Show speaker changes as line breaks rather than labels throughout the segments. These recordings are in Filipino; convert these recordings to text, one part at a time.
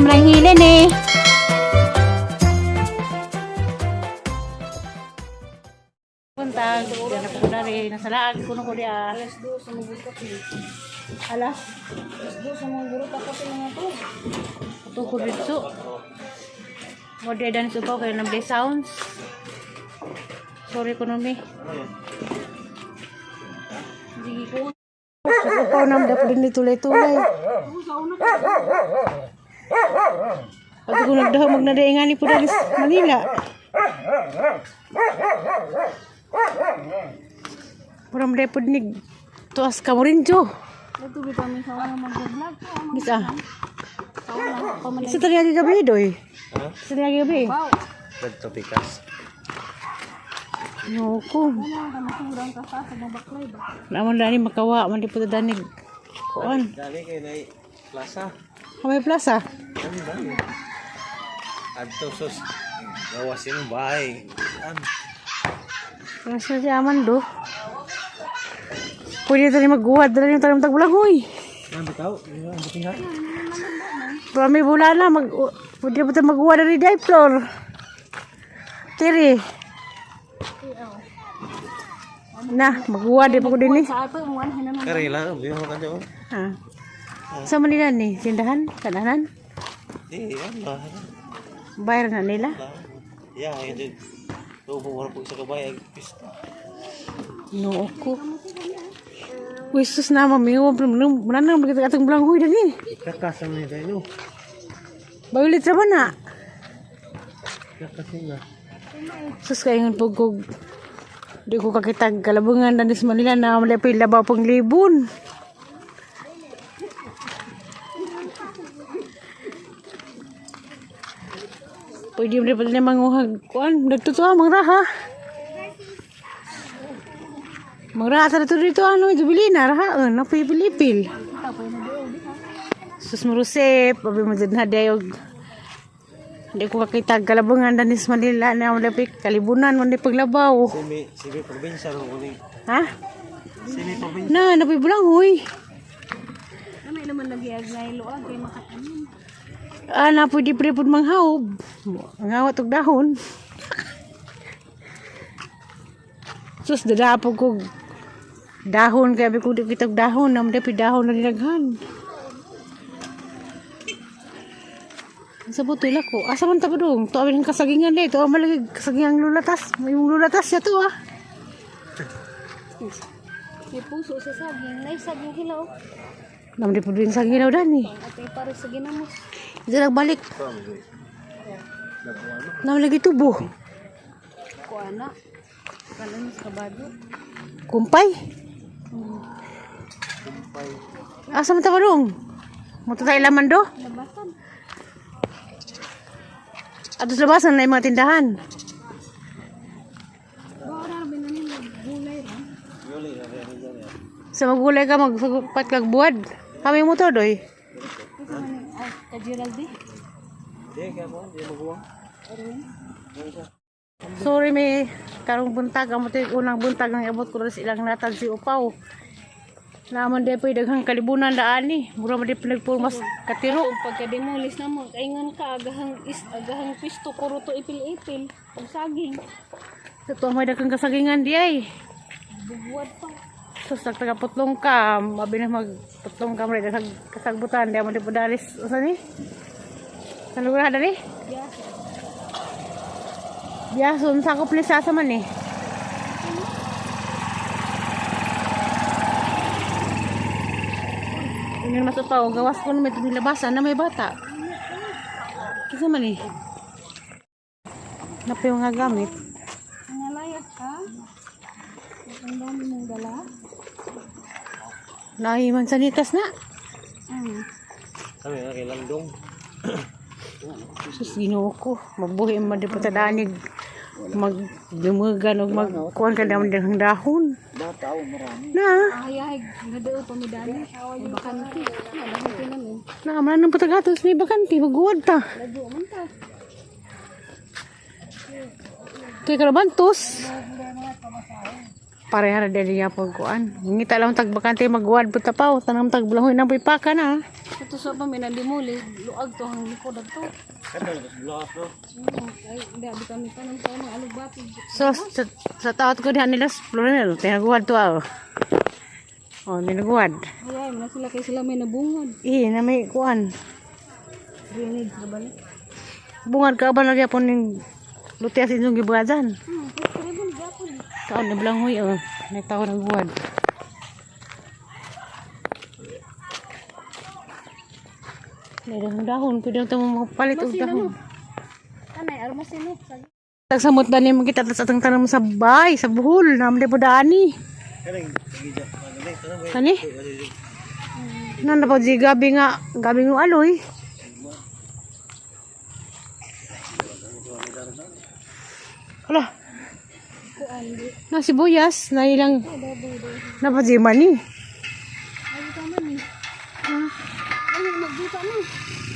lang hilin eh. Puntag, yan ako na rin. Nasa laag, kuno ko diya.
Alas 2 sa mga burutak eh.
Alas,
Alas 2 sa mga burutak ko mga to.
ito ko dito. Modern dan subaw kayo ng play sounds. Sorry ekonomi.
Sige ko.
Ikaw nam dapat din tulay-tulay. Pag ko nagdaho magnadaingani po dali sa Manila. Puram day po dinig tuas ka mo rin, Jo.
Ito bitaw may sawa na mag-vlog.
Bisa.
Sawa na pamalig.
Sa tanyagi gabi, doy. Sa tanyagi gabi.
Wow.
Nagtopikas.
Nuko.
Ano ka masurang ka sa mga baklay ba?
Naman dani makawa, man di po danig. Kuan.
Dali kayo na plaza.
Kamay plaza.
Ano dali? Adto sus. Gawasin ang bahay.
Plaza si Aman do. Pwede tani magguwad, dali yung tanim tagbulangoy.
Ano bitaw? Ano buting ha?
Pero may bulan na, pwede po tayo magguwad dari day floor. Tiri. Nah, magguwad di pa ko din eh.
Sa ato ang one hinaman.
Karila, biyo ka dyan.
Ha. Sa Manila ni, tindahan, kanahan,
Di, ano.
bayar na nila.
Ya, ito. Tubo mo po sa kabay. Pista.
No, ko. Wistos na mamiwa, mananang kita katong belanghoy din eh.
Kakasam na tayo.
Bayulit sa mana.
Kakasam na.
Sus kaingan po ko. Di ko kakitag kalabungan dan sa Manila na malapay labaw pang libon. Pwede mo rin na manguhag. Kuan, nagtutuwa, mangraha. Mangraha sa dito, ano, jubilina, raha, napipilipil. Sus marusep, pabi mo dyan na dayog. Hindi ko kakitag kalabungan dan sa Manila na malapay kalibunan, mandi paglabaw.
Simi probinsya ro uli.
Ha?
Simi probinsya.
Na, napibulang, huy.
May naman nagyag na iluag kay makatanim.
Na pwede po manghaob. Ang awat og dahon. Sus, dadapog ko dahon. Kaya ko di kitag dahon. Naman dapat dahon na nilaghan. Sa butula ko. Asa man tapa dong? Ito ang kasagingan na ito. Malagig kasagingan lulatas. Yung lulatas siya to ah.
May puso sa saging. Nay saging hilaw.
Naman di po din sa ginaw dani.
At ay pare sa ginamos.
Ito nagbalik. Naman lagi tubo.
Kuana. Kalan sa kabado.
Kumpay. Asa man tapa dong? Muto tayo laman do?
Labasan.
Atos labasan na yung mga tindahan.
Bawara binanin gulay ra.
Sa magulay ka, magpatlag buwad. Kami mo to, doy.
Ito man ay Geraldi.
Di, kaya mo, di magawa.
Sorry, may karong buntag. Amo ito yung unang buntag ng abot ko rin ilang natag si Upaw. Naman din po yung daghang kalibunan daan ni. Mura mo din pinagpulmas katiro.
Pagka-demolis na mo, kaingan ka, agahang pisto, kuro to ipil-ipil. Pag saging,
Ito ang may daghang kasagingan di ay.
bubuwad pa.
Sus, nagtagaputlong ka. Mabi na magputlong ka mo rin. Kasagbutan. Di mo din po dalis. Usa ni? Sa lugar na ni?
Yes.
Biyason, sakop ni Sasa man eh. Ingin masuk Upaw. Gawas ko naman ito nilabasan na may bata. Kasi man eh. Napi mga gamit.
Nangalayat ka? Ang dami mong dala?
Nahiman sanitas na.
Kami na kailang dong.
Sus, ginoo ko. Mabuhi man din patadanig. Magdumugan o magkuhan ka naman din ang dahon.
Bataw, marami.
Na.
Ayay, nadao pamidani. Ay, bakanti. Nalahitin namin.
Naman ng patagatos. May bakanti. Magguwad ta.
Lado man ta.
Ito yung karabantos. Pareha na dali niya pagkuan. Ngita lang tagbakante magwad po tapaw. Tanang tagbulahoy ng pipaka na.
Ito sa pa may nadimuli. Luag to ang likod at to.
Kada lang bulas no.
Ay, hindi kami pa ng taon ng alubati.
So, sa taot ko dihan nila, plural, tinaguwad to ah. Oh, minaguwad.
Ay, na sila kay sila may nabungad.
Na may kuan.
Drainage na balik.
Bungad ka ba lagi po ng lutias inyong gibugadan?
Kaya mo gapon.
Taon na bilanghoy, oh. May taon ng guwad. May dahon, pwede ito mapalit og dahon.
Tanay, armasino.
Tagsamot na ni kita tas atang tanam sa bay, sa buhol, namde po daani.
Kaling gidya.
Kani? Nan po di gabi nga ng aloy. Ala. Na sibuyas na ilang na pa di mani.
Ay, tama ni. Ano, magbuka mo.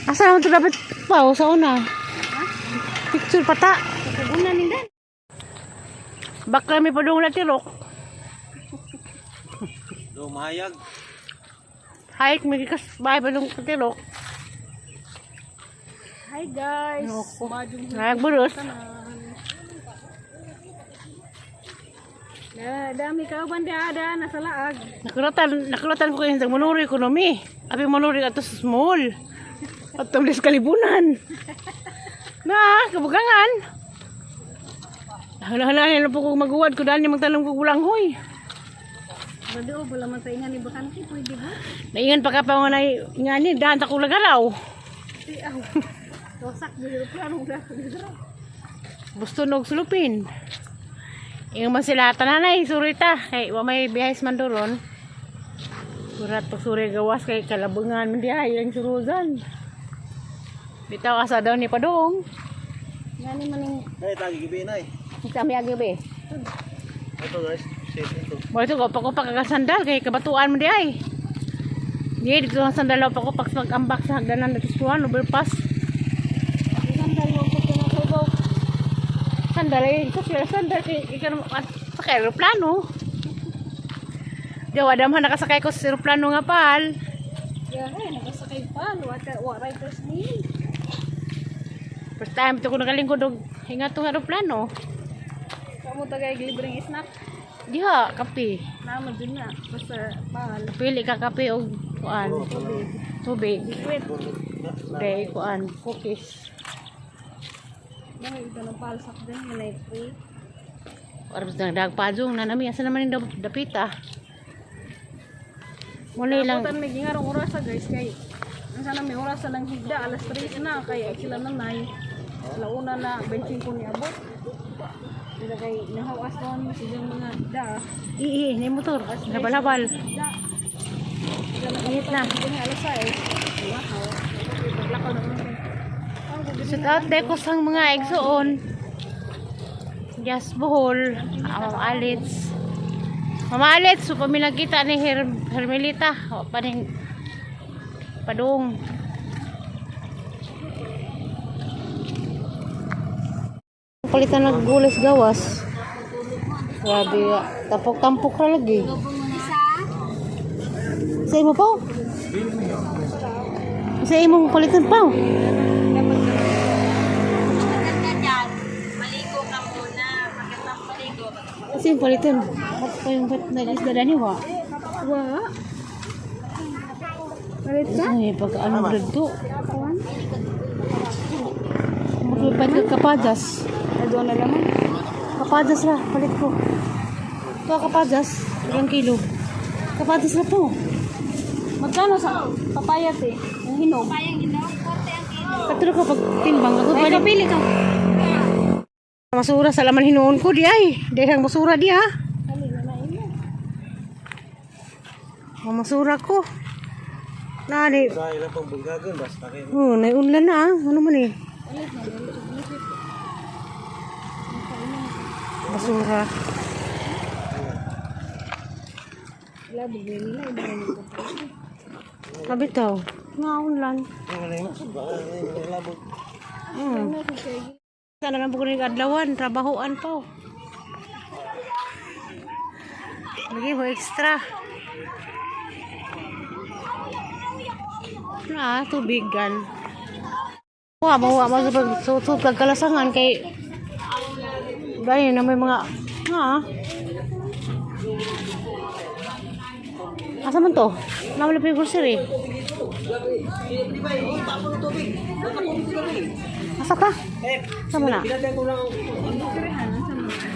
Asa naman ito dapat pa sa una? Picture pata.
Kagunan nila.
Bakla may padung na tirok.
Do mahayag.
Hike may kas bahay padung tirok.
Hi guys.
Nagburus.
Na dami ka bandada nasa laag.
Nakulatan ko kayo sa Monori Ekonomi. Abi Monori ato sa small. At tulis kalibunan. Na, kabugangan. Hala-hala na po kung maguwad ko dahil niya magtanong ko bulanghoy.
Bado, wala man sa ingan ni Bakante, pwede ba?
Naingan pa ka pa nga na ingani, dahan ta ko lagaraw.
Di aw. Tosak di plano udah dito.
Gusto nog sulupin. Ingon man sila tananay, surita. Kay wa may biyahis man doron. Surat pag suri gawas kay kalabungan man diha yung suruzan. Bitaw asa daw ni padong.
Ngani man ning
Nay tagi gibi nay.
Kami agabi.
Ito guys, safe ito.
Mo ito ko pa kaga sandal kay kabatuan man diha. Di dito ang sandal pa ko pag mag-ambak sa hagdanan at suwan overpass.
sandal mo ko tinatawag.
Sandal eh, ito sila sandal kay ikan sa aeroplano. Jawa damhan nakasakay ko sa aeroplano nga pal.
Ya, nakasakay pa, wa riders ni.
First time ito ko nagalingkod og hinga tong aeroplano.
Kamu tagay libreng snack.
Diha, kape.
Naman din na basta mahal.
Pili ka kape og kuan. Tubig.
Wait,
Day kuan, cookies.
may ito ng palsak din, may free.
Oras na dagpajong na nami asa naman yung dapita. Muna lang.
Kaputan may gingarong oras guys kay sana may oras lang higda alas 3 na kaya sila nanay. Launa na 25 ni abot. Sila kay nahawas doon silang mga da.
Ni motor. Nabal-habal.
Da. Sila
Init na.
Ini alas 6. Wow. Paglakaw naman kay.
Shout out deko sang mga igsoon. Just Bohol, Mama Alits. Mama Alits, so kami nagkita ni Hermelita. O, paning padung. Palitan ng gulis gawas. Grabe, tampok-tampok na lagi. Sa imo po? Sa imong palitan pa? Kasi yung palitan. Ba't pa yung nag-isda ni wa?
Wa. Palit ka?
Ay, pag ano dito. Maglupat ka kapadas.
Ado na naman.
Kapadas ra, palit ko. Ito kapadas, 1 kilo. Kapadas ra po.
Magkano sa papayat eh? Yung hinog? Papayang hinog, 40 ang kilo.
Katuro ka pag timbang ako.
Ay, kapili ka.
Masura sa laman hinuon ko di ay. Dahil masura di ha.
Kali na na ino.
Masura ko. Nani.
Dahil lang pang bulgagon basta kayo.
Oh, naiunlan na ah. Ano man eh. Basura.
Wala, bigay nila. Iba na nito.
Kabitaw. Ngaunlan.
Wala yung baka may labot.
Sana lang po ko adlawan. Trabahoan pa. Lagi mo extra. Tubigan. Mawa mo sa pagkalasangan kay dahil na may mga asa man to? Naman na grocery. Asa ka? Sama na?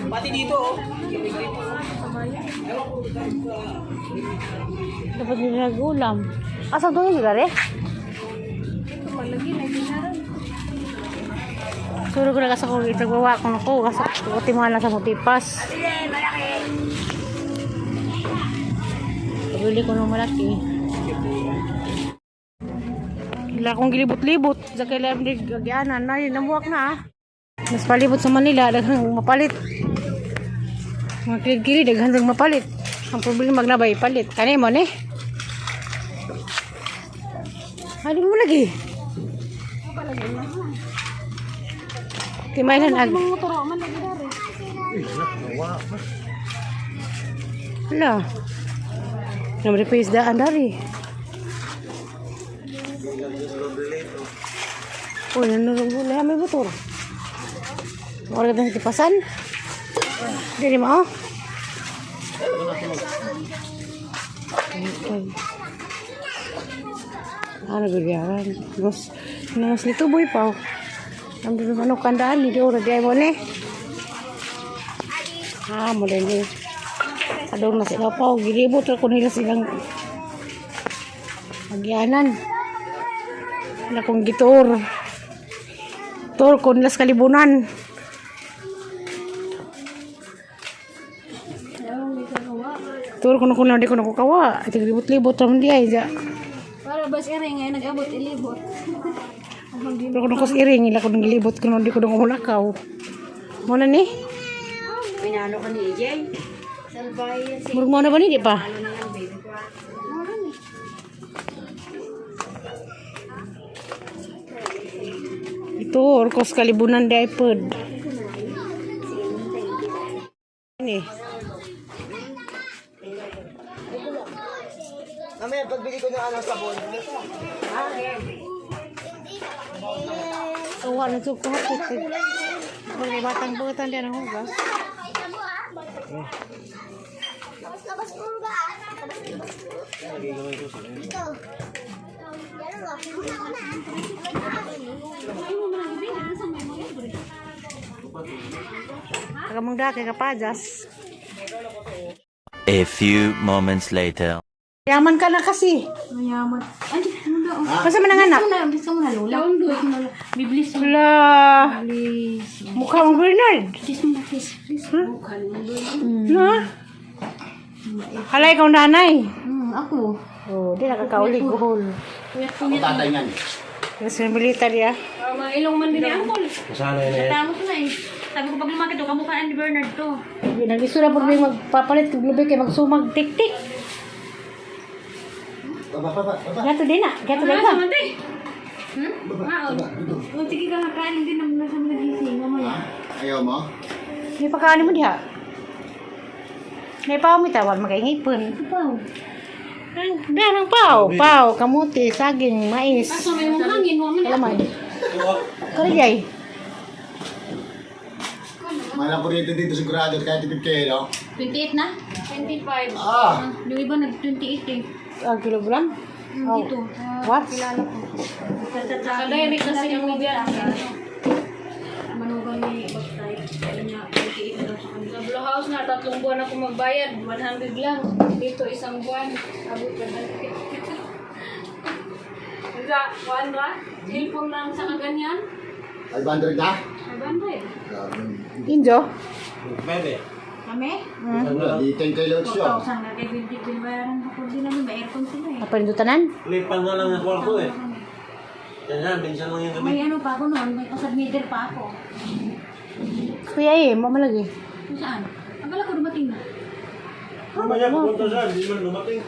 Pati dito, oh.
Dapat nila ulam. Asa to yung gari?
Malagi na ginaran.
Suro ko na kasi kung itagwawa ko na ko kasi kutimuhan lang sa mutipas. Pabili ko ng malaki. Wala akong gilibot-libot sa kailangan gagyanan na yun, namuwak na mas palibot sa Manila, daghang mapalit mga kilig-kili, daghang mapalit ang problema magnabay, palit kanay mo ne ano mo lagi timailan ag
Mga motor man lagi dari.
wala namrepace daan dari. Uy, nanurong gulay. May motor. Mga ganda sa tipasan. Dili mo. Ano gagyaran? Mas lito boy pa. Ang dito ano kandaan. Hindi ko radi mo ne. Model ni. Adong na sila pa. Gilibot ako nila silang magyanan. Wala kong gitor. Tor, kunlas kalibunan. Tor, kung di ko nakukawa. Ito libot-libot naman di ay.
Para bas iring ngayon nag-abot ilibot.
Pero kung ako iring, ila ko nang gilibot. Kung di ko nang kumulakaw. Muna ni?
Pinalo ka ni EJ. Salbay.
Murag mo na ba ni? Di pa? Ito, orkos kalibunan di iPod. Ini.
Mamaya, pagbili ko ng sabon.
Tuwa na ito ko. May batang-batang din ang hugas. Kagamang dake kapajas.
A few moments later.
Yaman ka na kasi.
Mayaman. Ay, ano daw?
Masa man ang anak?
Bis ka muna lula. Laon do ikno. Biblis.
Wala. Mukha mong Bernard.
Kiss mo kiss. Bukan mo do.
Na? Halay ikaw nanay.
Ako.
Oh, di nakakaulig buhol.
Ako tatay niyan.
Kasi militar ya.
Mga ilong man din ang kol.
Masana yun eh.
Tamos na eh. Sabi ko pag lumakit to, kamukhaan ni Bernard to.
Nagiso na pag may magpapalit kag lubi kay magsumag tik-tik. Gato din na. Gato din ka.
Mati. O, sige ka nga kain din naman sa mga gising. Mamaya.
Ayaw mo?
May pagkain mo diha. May pao mi tawal makaingipon.
Ikaw.
Diyan ang pao. Pao, kamuti, saging, mais.
Kaso may mong hangin. Huwag man.
Alamay. Karigay.
Malang kuryente dito sigurado kahit tipid kayo, no?
28 na? 25.
Ah!
Yung iba nag-28 eh.
Kilogram? Oh.
Dito.
What?
Sa direct kasi yung media. Manugang ni Bagtay. Kaya niya 28 daw sa kanila. Sa Blue House na 3 buwan ako magbayad. 100 lang. Dito 1 buwan. Abot ka na. Kuhaan ba? Cellphone lang sa kaganyan.
500 na?
500.
Injo?
Bebe.
Kami?
Wala, di 10 kilos yun.
4,000 na kay Bildi bayaran ko din namin. May aircon sila eh.
Apa rin tanan?
Lipan nga lang ang kwarto eh. Yan yan, binsan lang yung gabi.
May ano pa ako noon. May kasad meter pa ako.
Kuya eh, mamalagi.
Kung saan? Akala ko dumating na.
Mamaya, pupunta saan, hindi man dumating.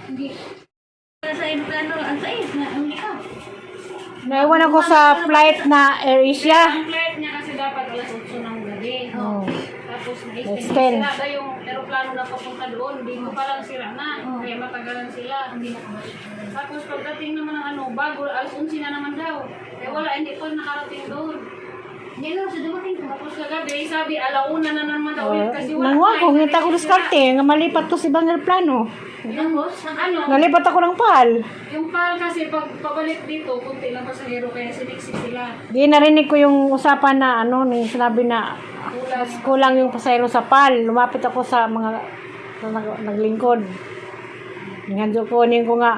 Hindi. Sa plano, ang sais na ang ikaw.
Naiwan ako sa flight na AirAsia.
Ang flight niya kasi dapat alas 8 ng gabi.
Oh.
Tapos
Let's
na-extend
ten.
sila yung plano na papunta doon, hindi mo palang sira na, kaya matagalan sila. Tapos pagdating naman ng ano, bago, alas 11 na naman daw. Eh wala, hindi pa nakarating doon. Hindi na, sa dumating. Tapos kagabi, sabi, alauna na naman daw ulit kasi wala.
Nangwa ko, ngita ko diskarte, nga malipat ko si Bang Plano.
Tapos, ano,
Nalipat ako ng PAL.
yung PAL kasi pag pabalik dito, kunti lang pasahero kaya siniksik sila.
Di narinig ko yung usapan na ano, ni sinabi na kulang yung pasayro sa PAL. Lumapit ako sa mga naglingkod. Nganjo ko ko nga,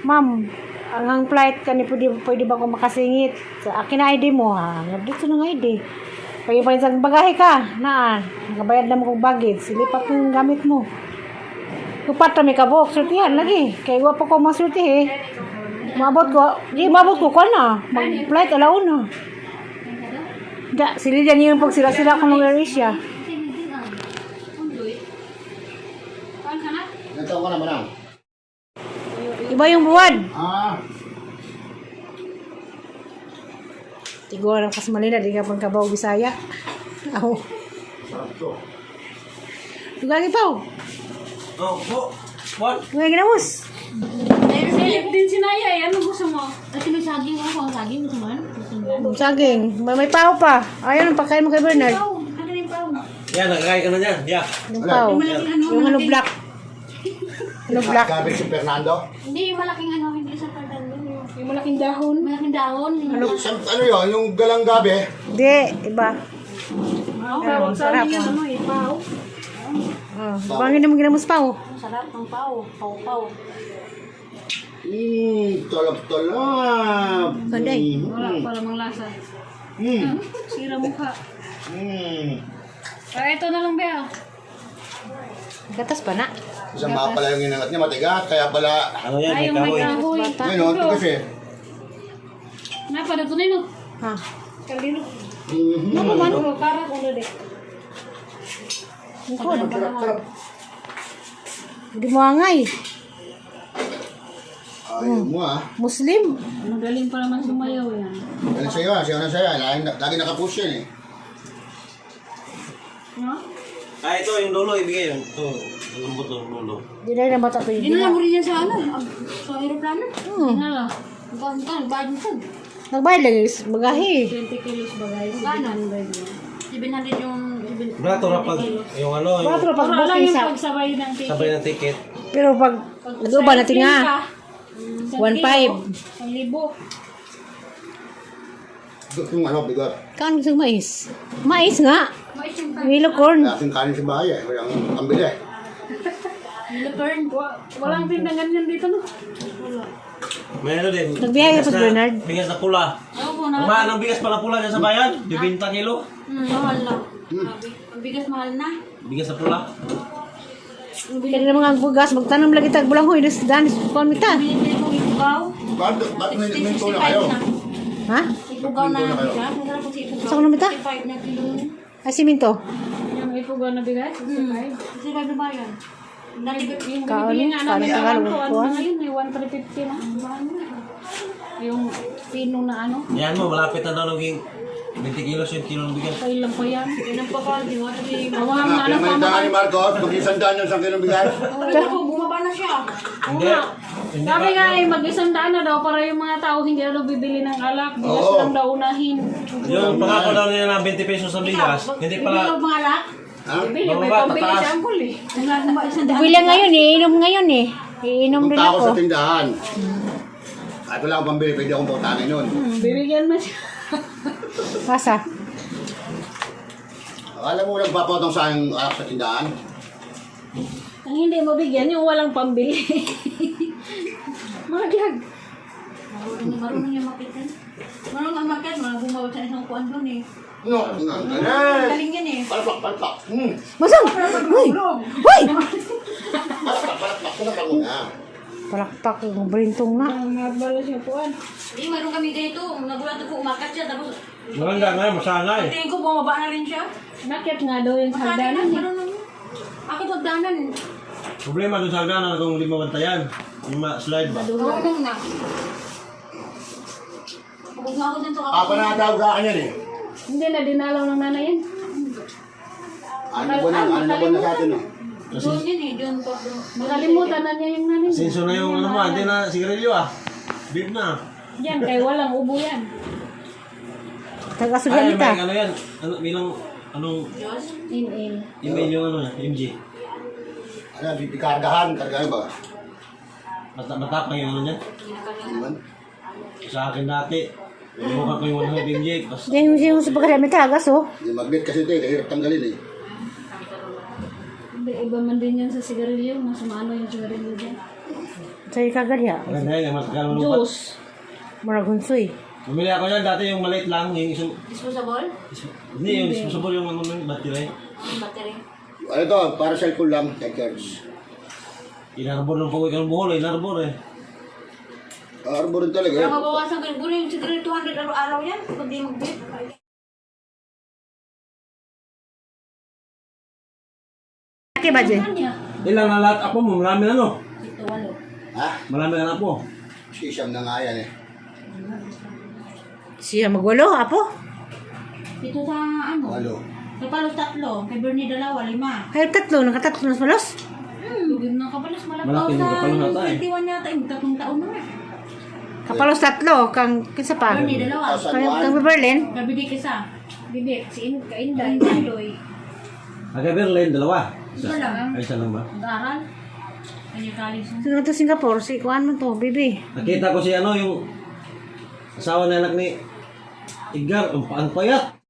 ma'am, ang flight kani pwede ba ko makasingit sa akin na ID mo ha? Dito na nga ID. Kaya pa isang bagahe ka, naan. Nakabayad na mo kong baggage. Silipat mo yung gamit mo. Kupat na may kabok, surtihan lagi. Kaya iwa pa ko masurti eh. Maabot ko ko na. Mag-flight alauna. Da, sila dyan yung pag sila-sila ko ng Asia.
Ilan taon ka na, Manang?
Iba yung buwan. Tigo lang kas Manila, di ka pang Kabaw, Bisaya. Ako.
Sarap to.
Lugagi pa.
Oh, po. What?
Ngayon ginamos.
Silip din si Naya eh, ano gusto mo?
Kasi may saging ako, saging gusto man.
Saging. May pao pa. Ayun, ang pagkain mo kay Bernard.
Pau, ano yung pau?
Yan, nakakain ka na dyan. Yeah.
Yung pao. Yung ano black. Ano black.
Gabi si Fernando?
Hindi, yung malaking ano, hindi sa pardan yun.
Yung malaking dahon.
Malaking dahon.
Ano yun? Yung galang gabi?
Hindi, iba.
Tawag sa amin yung ano eh, pao.
Bangin na mo ginamos pao.
Ang sarap ng pau, pau-pau.
Tolap-tolap.
Panday.
Wala pa namang lasa. Sira mukha. Ito na lang, Bea.
Gatas pa na.
Isang mga pala yung inangat niya, matigas. Kaya pala,
Ano yan? May
Ay, yung may
kahoy.
kahoy.
ngayon, ito kasi.
Napa, tunay no?
Ha.
Kalino.
Ano man?
Para kung ulit.
Sarap-sarap.
Hindi mo angay.
Ayaw mo
Muslim.
Magaling pa naman sumayaw yan.
Galing sa'yo sayo na sa'yo. Lagi nakapush yan eh.
No?
Ah, ito yung lolo, ibigay yun. Ito, yung lambot ng lolo.
Hindi na yung bata to yung
Dinala mo rin yan sa ano, sa aeroplano.
Tingala.
Ang bayad mo saan?
Nagbayad lagi. Bagahe.
20 kilos bagay.
Magkano? 700 yung...
Brato na pag, yung ano, yung
Patro pag
Para lang
booking
yung
sa.
pagsabay ng ticket.
sabay ng ticket.
Pero pag nag-uba natin nga. 1.5.
1,000.
Yung ano, bigat.
Kaan gusto mais? Mais nga.
Mais yung
Willow corn.
Kaya ating kanin sa bahay eh. Walang pambili eh.
Milipern.
Walang tindagan yan dito no?
May ano din.
Nagbiyahe
bigas
pa si
na-
Bernard.
Bigas na pula.
Ako po na.
Kumaan ng bigas pala pula dyan sa bayan. 20 kilo.
Mahal na. Grabe. Ang bigas mahal na.
Bigas na pula.
Kaya na mga bugas. Magtanong lagi tag bulang huy. Danis pamita.
Binibili ko ipugaw.
Ba't may minto na kayo?
Ha?
Ipugaw na bigas. Ang sarap po si ipugaw.
Saan ko namita?
65 na kilo.
Ay, siminto.
Yung ipugaw na bigas. 65.
65 na ba yan? Dati ko
Yung
Kaon,
binibili nga namin
kaon,
ang
kaon,
ano
kaon.
na ngayon, may 1,350 na. Yung pino na ano,
Yan mo, malapit na daw naging 20 kilos yung kilo ng bigas.
kailan pa yan.
yun ang pakal. Di mo ito di...
Awang na ano pa
Pinalitangan ni Marcos, mag-isandaan yung 1 kilong bigas.
Ako, bumaba na siya.
Hindi. Hindi
Sabi
pa.
nga eh, mag-isang daan na daw para yung mga tao hindi na daw bibili ng alak. Bigas
Oo.
lang daw unahin.
Yung pangako daw nila na 20 pesos sa bigas, hindi
Bibili
pala.
ko mga alak.
Ha?
Bibili, may
Bababa,
pambili
tataas.
siya ang kuli.
Bilang ngayon eh. Inom ngayon eh. Iinom din
Punta ako
ako.
sa tindahan. Kahit wala akong pambili, pwede akong pautangin nun.
Bibigyan mo siya.
Kasa.
Alam mo, nagpapatong sa aking alak sa tindahan.
Ang hindi mo bigyan, yung walang pambili. Maglag.
Marunong niya makitin. Marunong ang market. Marunong bumawag sa isang kuwan doon eh.
No, no,
Galing yan eh.
palpak.
Masang! Uy! Uy!
Palpak ko na bangon na.
Palakpak yung brintong na.
Ang nagbalas yung puan.
Eh, mayroon kami ganito. Nagulat ako, umakat siya. Tapos,
Maganda nga, masana eh.
tingin ko, bumaba na rin siya.
Nakit nga daw yung
Masakit
hagdanan
na,
eh.
marunong yun. Akit hagdanan.
Problema doon sa hagdanan kung hindi mabantayan. Yung slide ba?
Marunong na. Pagod nga ako dito.
Apa na natawag sa akin yan eh.
Hindi na dinalaw ng nanay yan.
Ano ba na sa atin eh.
Doon yun eh, doon to.
Nakalimutan na niya yung nanin.
Sinso na yung ano mo, hindi na sigarilyo ah. Beef na.
Yan, kay walang ubo yan.
Taga-sugan
Ay,
kita.
may ano yan. Ano, bilang, anong
In.
email yung ano niya, MG.
Ano, kargahan ba?
Matapang yung ano niya.
Iman.
Sa akin dati, bukan ko yung 100 MG. Tapos,
Yan yung sa pagkarami tagas, oh.
Yung magnet kasi ito eh, kahirap tanggalin eh.
Hindi, iba man din yan sa sigarilyo. Mas maano yung sigarilyo dyan.
Sa'yo kagalya.
maganda yan, matagal mo lupat.
Juice.
Maragunsoy.
Bumili ako yan dati yung maliit lang, yung isang,
Disposable?
hindi yung disposable yung ano ng battery.
Ang battery.
Ano to, para cellphone lang, 10 cards.
Inarbor ng pagwik ng buhol, inarbor eh.
Arbor rin talaga
Pero
eh.
mabawasan ko yung yung siguro 200 araw-araw yan. Pag di mag-bit.
Ate ba, Jen?
Ilang na lahat ako mo, marami na no.
Ito, 8.
Ha?
Marami na po.
Sisam na nga yan eh.
Siya magwalo, apo.
Dito sa ano?
Walo.
Kay Palos 3. Kay Bernie 2, 5.
Ay, tatlo. Nakatatlo na malos.
Lugib ng kapalos malaki.
Malaki yung kapalo nata eh.
21 yata. Yung 3 taon na nga.
Kapalos tatlo. Kang, kinsa pa?
Bernie 2.
Kang Berlin.
Gabi isa.
Bibik, si Kainday, Indoy.
Aga Berlin, dalawa.
Isa lang.
Ay, isa lang ba?
Mag-aaral. Kanya college.
Sino to Singapore? Si kuan man to, bibi.
Nakita ko si ano, yung asawa na anak ni Edgar, ang payat.